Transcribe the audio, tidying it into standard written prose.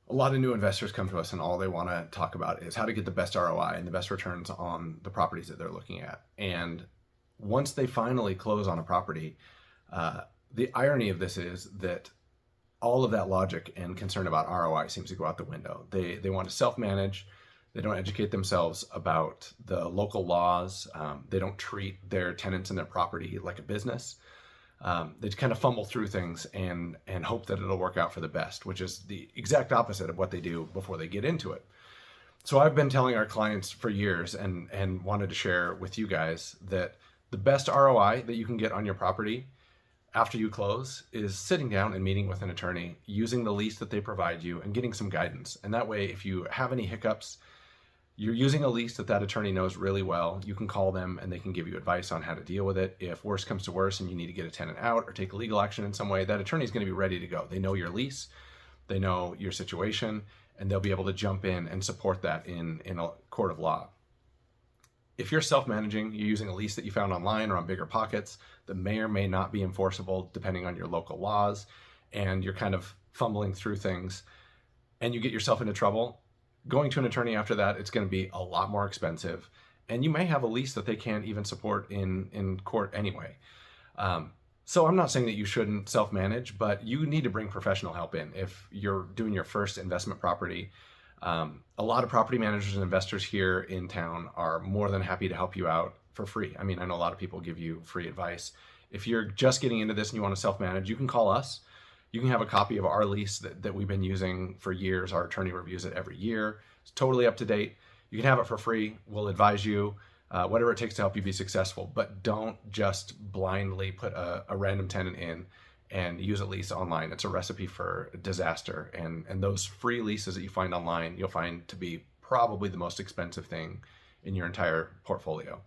A lot of new investors come to us and all they want to talk about is how to get the best ROI and the best returns on the properties that they're looking at. And once they finally close on a property, the irony of this is that all of that logic and concern about ROI seems to go out the window. They want to self-manage. They don't educate themselves about the local laws. They don't treat their tenants and their property like a business. They kind of fumble through things and hope that it'll work out for the best, which is the exact opposite of what they do before they get into it. So I've been telling our clients for years and wanted to share with you guys that the best ROI that you can get on your property after you close is sitting down and meeting with an attorney, using the lease that they provide you and getting some guidance. And that way, if you have any hiccups, you're using a lease that attorney knows really well. You can call them and they can give you advice on how to deal with it. If worse comes to worse and you need to get a tenant out or take legal action in some way, that attorney is going to be ready to go. They know your lease, they know your situation, and they'll be able to jump in and support that in a court of law. If you're self-managing, you're using a lease that you found online or on Bigger Pockets that may or may not be enforceable depending on your local laws, and you're kind of fumbling through things and you get yourself into trouble, going to an attorney after that, it's going to be a lot more expensive. And you may have a lease that they can't even support in court anyway. So I'm not saying that you shouldn't self-manage, but you need to bring professional help in. If you're doing your first investment property, a lot of property managers and investors here in town are more than happy to help you out for free. I mean, I know a lot of people give you free advice. If you're just getting into this and you want to self-manage, you can call us. You can have a copy of our lease that we've been using for years. Our attorney reviews it every year. It's totally up to date. You can have it for free. We'll advise you, whatever it takes to help you be successful. But don't just blindly put a random tenant in and use a lease online. It's a recipe for disaster. And those free leases that you find online, you'll find to be probably the most expensive thing in your entire portfolio.